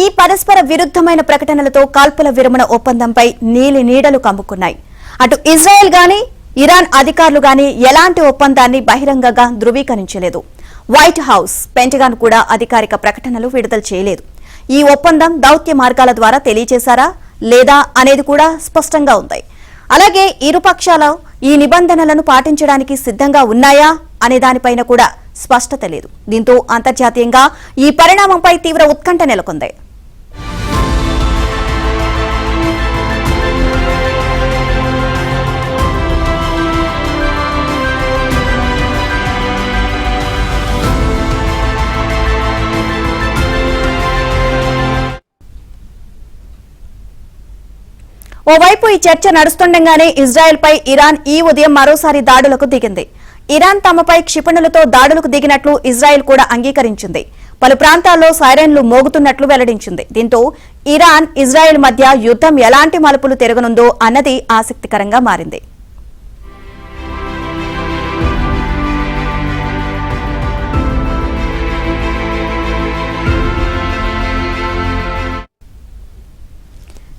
ఈ పరస్పర విరుద్ధమైన ప్రకటనలతో కాల్పుల విరమణ ఒప్పందంపై నీలి నీడలు కమ్ముకున్నాయి. అటు ఇజ్రాయెల్ గాని ఇరాన్ అధికారులు గాని ఎలాంటి ఒప్పందాన్ని బహిరంగంగా ధృవీకరించలేదు. వైట్ హౌస్, పెంటగాన్ కూడా అధికారిక ప్రకటనలు విడుదల చేయలేదు. ఈ ఒప్పందం దౌత్య మార్గాల ద్వారా తెలియజేశారా లేదా అనేది కూడా స్పష్టంగా ఉంది. అలాగే ఇరుపక్షాలు ఈ నిబంధనలను పాటించడానికి సిద్ధంగా ఉన్నాయా అనే దానిపైన కూడా స్పష్టత లేదు. దీంతో అంతర్జాతీయంగా ఈ పరిణామంపై తీవ్ర ఉత్కంఠ నెలకొంది. ఓవైపు ఈ చర్చ నడుస్తుండగానే ఇజ్రాయెల్ పై ఇరాన్ ఈ ఉదయం మరోసారి దాడులకు దిగింది. ఇరాన్ తమపై క్షిపణులతో దాడులకు దిగినట్లు ఇజ్రాయెల్ కూడా అంగీకరించింది. పలు ప్రాంతాల్లో సైరన్లు మోగుతున్నట్లు వెల్లడించింది. దీంతో ఇరాన్ ఇజ్రాయెల్ మధ్య యుద్ధం ఎలాంటి మలుపులు తిరగనుందో అన్నది ఆసక్తికరంగా మారింది.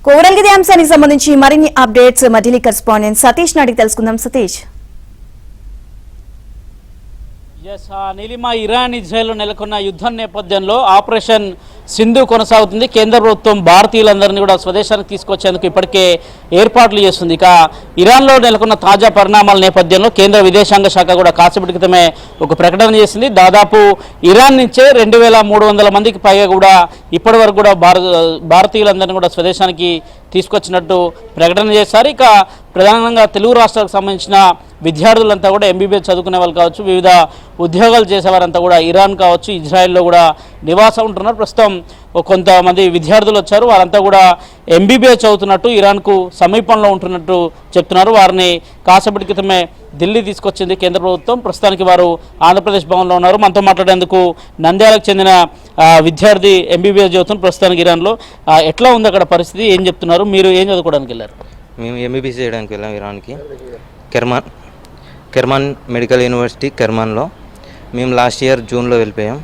కోరల్గిది అంశానికి సంబంధించి మరిన్ని అప్డేట్స్ మా ఢిల్లీ కరెస్పాండెంట్ సతీష్ అడిగి తెలుసుకుందాం. సతీష్, నీలిమ, ఇరాన్ ఇజ్రాయెల్ నెలకొన్న యుద్ధం నేపథ్యంలో ఆపరేషన్ సింధు కొనసాగుతుంది. కేంద్ర ప్రభుత్వం భారతీయులందరినీ కూడా స్వదేశానికి తీసుకొచ్చేందుకు ఇప్పటికే ఏర్పాట్లు చేస్తుంది. ఇక ఇరాన్లో నెలకొన్న తాజా పరిణామాల నేపథ్యంలో కేంద్ర విదేశాంగ శాఖ కూడా కాసేపటి క్రితమే ఒక ప్రకటన చేసింది. దాదాపు ఇరాన్ నుంచే 2300 మందికి పైగా కూడా ఇప్పటి వరకు కూడా భారతీయులందరినీ కూడా స్వదేశానికి తీసుకొచ్చినట్టు ప్రకటన చేశారు. ఇక ప్రధానంగా తెలుగు రాష్ట్రాలకు సంబంధించిన విద్యార్థులంతా కూడా ఎంబీబీఎస్ చదువుకునే వాళ్ళు కావచ్చు, వివిధ ఉద్యోగాలు చేసేవారంతా కూడా ఇరాన్ కావచ్చు, ఇజ్రాయెల్లో కూడా నివాసం ఉంటున్నారు. ప్రస్తుతం కొంతమంది విద్యార్థులు వచ్చారు. వారంతా కూడా ఎంబీబీఎస్ చదువుతున్నట్టు, ఇరాన్కు సమీపంలో ఉంటున్నట్టు చెప్తున్నారు. వారిని కాసేపటి క్రితమే ఢిల్లీ తీసుకొచ్చింది కేంద్ర ప్రభుత్వం. ప్రస్తుతానికి వారు ఆంధ్రప్రదేశ్ భవన్లో ఉన్నారు. మనతో మాట్లాడేందుకు నంద్యాలకు చెందిన విద్యార్థి ఎంబీబీఎస్ చదువుతున్నారు ప్రస్తుతానికి ఇరాన్లో. ఎట్లా ఉంది అక్కడ పరిస్థితి, ఏం చెప్తున్నారు? మీరు ఏం చదువుకోవడానికి వెళ్ళారు? మేము ఎంబీబీఎస్ చేయడానికి వెళ్ళాం ఇరాన్కి, కెర్మాన్ మెడికల్ యూనివర్సిటీ కెర్మాన్లో. మేము లాస్ట్ ఇయర్ జూన్లో వెళ్ళిపోయాం.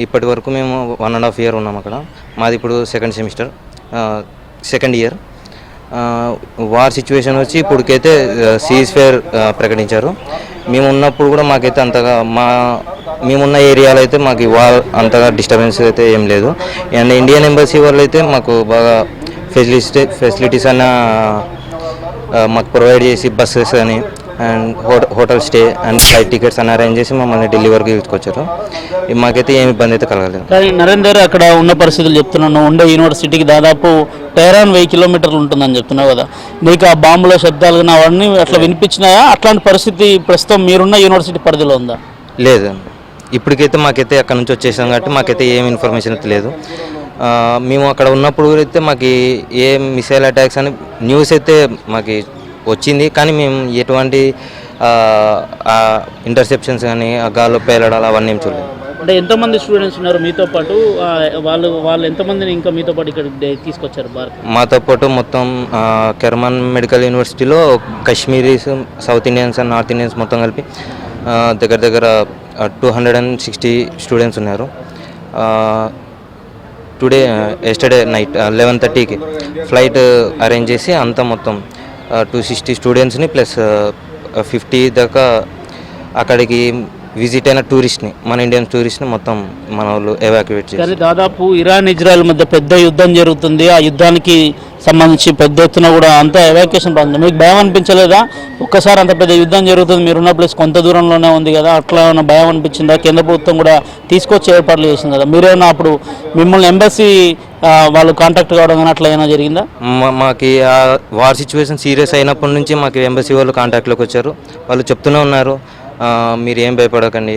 ఇప్పటి వరకు మేము 1.5 year ఉన్నాం అక్కడ. మాది ఇప్పుడు సెకండ్ ఇయర్. వార్ సిచ్యువేషన్ వచ్చి ఇప్పటికైతే సీజ్ ఫైర్ ప్రకటించారు. మేము ఉన్నప్పుడు కూడా మాకైతే అంతగా మేమున్న ఏరియాలో అయితే మాకు వార్ అంతగా డిస్టర్బెన్స్ అయితే ఏం లేదు. అండ్ ఇండియన్ ఎంబసీ వాళ్ళు అయితే మాకు బాగా ఫెసిలిటీస్ అన్న మాకు ప్రొవైడ్ చేసి బస్సెస్ అని and hotel stay and flight tickets అని అరేంజ్ చేసి మమ్మల్ని ఢిల్లీ వరకు తీసుకొచ్చారు. మాకైతే ఏమి ఇబ్బంది అయితే కలగలేదు. కానీ నరేందర్, అక్కడ ఉన్న పరిస్థితులు చెప్తున్నాను, ఉండే యూనివర్సిటీకి దాదాపు టెహరాన్ 1000 kilometers ఉంటుందని చెప్తున్నావు కదా. నీకు ఆ బాంబుల శబ్దాలు అవన్నీ అట్లా వినిపించినాయా? అట్లాంటి పరిస్థితి ప్రస్తుతం మీరున్న యూనివర్సిటీ పరిధిలో ఉందా? లేదు, ఇప్పటికైతే మాకైతే అక్కడ నుంచి వచ్చేసాం కాబట్టి మాకైతే ఏం ఇన్ఫర్మేషన్ అయితే లేదు. మేము అక్కడ ఉన్నప్పుడు అయితే మాకు ఏ మిసైల్ అటాక్స్ అని న్యూస్ అయితే మాకు వచ్చింది, కానీ మేము ఎటువంటి ఇంటర్సెప్షన్స్ కానీ గాల్లో పేలడాలు అవన్నీ ఏం చూడలేదు. అంటే ఎంతమంది స్టూడెంట్స్ ఉన్నారు మీతో పాటు? వాళ్ళు ఎంతమందిని ఇంకా మీతో పాటు ఇక్కడ తీసుకొచ్చారు? మాతో పాటు మొత్తం కెర్మాన్ మెడికల్ యూనివర్సిటీలో Kashmiris, south Indians and north Indians మొత్తం కలిపి దగ్గర 260 స్టూడెంట్స్ ఉన్నారు. ఎస్టర్డే నైట్ 11:30కి ఫ్లైట్ అరేంజ్ చేసి అంతా మొత్తం 260 స్టూడెంట్స్ని ప్లస్ 50 దాకా అక్కడికి విజిట్ అయిన టూరిస్ట్ని, మన ఇండియన్ టూరిస్ట్ని మొత్తం మన వాళ్ళు ఎవాక్యువేట్ చేశారు. దాదాపు ఇరాన్ ఇజ్రాయెల్ మధ్య పెద్ద యుద్ధం జరుగుతుంది. ఆ యుద్ధానికి సంబంధించి పెద్ద ఎత్తున కూడా అంతా ఎవాక్యుయేషన్ బాగుంది. మీకు భయం అనిపించలేదా? ఒక్కసారి అంత పెద్ద యుద్ధం జరుగుతుంది, మీరున్న ప్లేస్ కొంత దూరంలోనే ఉంది కదా, అట్లా ఏమైనా భయం అనిపించిందా? కేంద్ర ప్రభుత్వం కూడా తీసుకొచ్చి ఏర్పాట్లు చేసింది కదా, మీరేమైనా అప్పుడు మిమ్మల్ని ఎంబసీ వాళ్ళు కాంటాక్ట్ కావడం కానీ అట్లా ఏమైనా జరిగిందా? మాకు ఆ వార్ సిచ్యువేషన్ సీరియస్ అయినప్పటి నుంచి మాకు ఎంబసీ వాళ్ళు కాంటాక్ట్లోకి వచ్చారు. వాళ్ళు చెప్తూనే ఉన్నారు, మీరు ఏం భయపడకండి,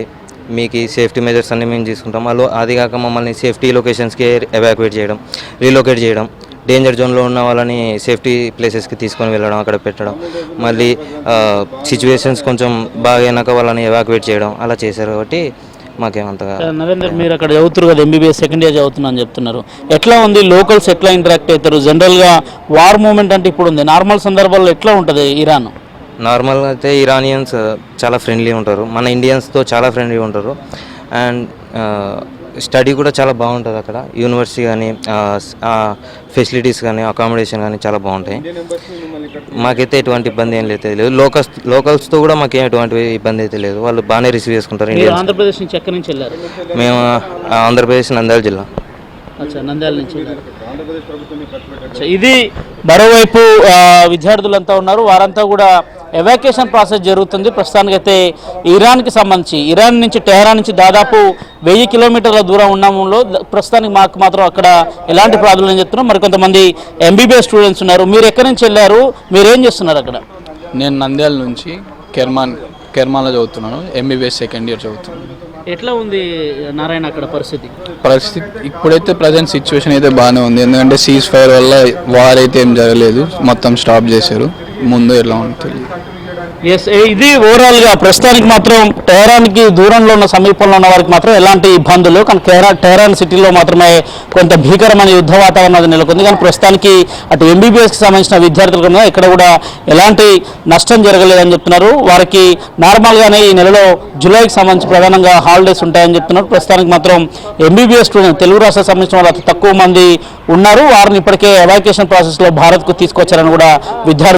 మీకు సేఫ్టీ మెజర్స్ అన్నీ మేము తీసుకుంటాం. వాళ్ళు అది కాక మమ్మల్ని సేఫ్టీ లొకేషన్స్కి ఎవాక్యుయేట్ చేయడం, రీలొకేట్ చేయడం, డేంజర్ జోన్లో ఉన్న వాళ్ళని సేఫ్టీ ప్లేసెస్కి తీసుకొని వెళ్ళడం, అక్కడ పెట్టడం, మళ్ళీ సిచ్యువేషన్స్ కొంచెం బాగా అయినాక వాళ్ళని ఎవాక్యుయేట్ చేయడం అలా చేశారు. కాబట్టి మాకేమంతగా. నరేందర్, మీరు అక్కడ చదువుతారు కదా, ఎంబీబీఎస్ సెకండ్ ఇయర్ చదువుతున్నా అని చెప్తున్నారు. ఎట్లా ఉంది? లోకల్స్ ఎట్లా ఇంటరాక్ట్ అవుతారు? జనరల్గా వార్ మూమెంట్ అంటే ఇప్పుడు ఉంది, నార్మల్ సందర్భాల్లో ఎట్లా ఉంటుంది ఇరాన్? నార్మల్గా అయితే ఇరానియన్స్ చాలా ఫ్రెండ్లీ ఉంటారు, మన ఇండియన్స్తో చాలా ఫ్రెండ్లీ ఉంటారు. అండ్ స్టడీ కూడా చాలా బాగుంటుంది అక్కడ. యూనివర్సిటీ కానీ ఫెసిలిటీస్ కానీ అకామిడేషన్ కానీ చాలా బాగుంటాయి. మాకైతే ఎటువంటి ఇబ్బంది ఏం లేదు. లోకల్స్తో కూడా మాకేం ఎటువంటి ఇబ్బంది అయితే లేదు. వాళ్ళు బాగానే రిసీవ్ చేసుకుంటారు. మీరు ఆంధ్రప్రదేశ్ నుంచి ఎక్కడి నుంచి వెళ్ళారు? మేము ఆంధ్రప్రదేశ్ నంద్యాల జిల్లా. నంద్యాల నుంచి వెళ్ళారు. ఇది మరోవైపు విద్యార్థులంతా ఉన్నారు. వారంతా కూడా ఎవాక్యుయేషన్ ప్రాసెస్ జరుగుతుంది. ప్రస్తుతానికైతే ఇరాన్కి సంబంధించి ఇరాన్ నుంచి టెహరాన్ నుంచి దాదాపు 1000 కిలోమీటర్ల దూరం ఉన్నాములో ప్రస్తుతానికి మాకు మాత్రం అక్కడ ఎలాంటి ప్రాబ్లం అని చెప్తున్నాం. మరికొంతమంది ఎంబీబీఎస్ స్టూడెంట్స్ ఉన్నారు. మీరు ఎక్కడి నుంచి వెళ్ళారు? మీరు ఏం చేస్తున్నారు అక్కడ? నేను నంద్యాల నుంచి కెర్మాన్లో చదువుతున్నాను. ఎంబీబీఎస్ సెకండ్ ఇయర్ చదువుతున్నాను. ఎట్లా ఉంది నారాయణ అక్కడ పరిస్థితి? ఇప్పుడైతే ప్రజెంట్ సిచ్యువేషన్ అయితే బాగానే ఉంది. ఎందుకంటే సీజ్ ఫైర్ వల్ల వార్ అయితే ఏం జరగలేదు, మొత్తం స్టాప్ చేశారు. ముందు ఎలా ఉంటుంది ఇది ఓవరాల్గా ప్రస్తుతానికి మాత్రం టెహరాన్కి దూరంలో ఉన్న సమీపంలో ఉన్న వారికి మాత్రం ఎలాంటి ఇబ్బందులు, కానీ టెహరాన్ సిటీలో మాత్రమే కొంత భీకరమైన యుద్ధ వాతావరణం నెలకొంది. కానీ ప్రస్తుతానికి అటు ఎంబీబీఎస్కి సంబంధించిన విద్యార్థులకు ఇక్కడ కూడా ఎలాంటి నష్టం జరగలేదని చెప్తున్నారు. వారికి నార్మల్గానే ఈ నెలలో జూలైకి సంబంధించి ప్రధానంగా హాలిడేస్ ఉంటాయని చెప్తున్నారు. ప్రస్తుతానికి మాత్రం ఎంబీబీఎస్ స్టూడెంట్ తెలుగు రాష్ట్రాలకు సంబంధించిన వాళ్ళు అతి తక్కువ మంది ఉన్నారు. వారిని ఇప్పటికే ఎవాక్యుయేషన్ ప్రాసెస్లో భారత్కు తీసుకొచ్చారని కూడా విద్యార్థులు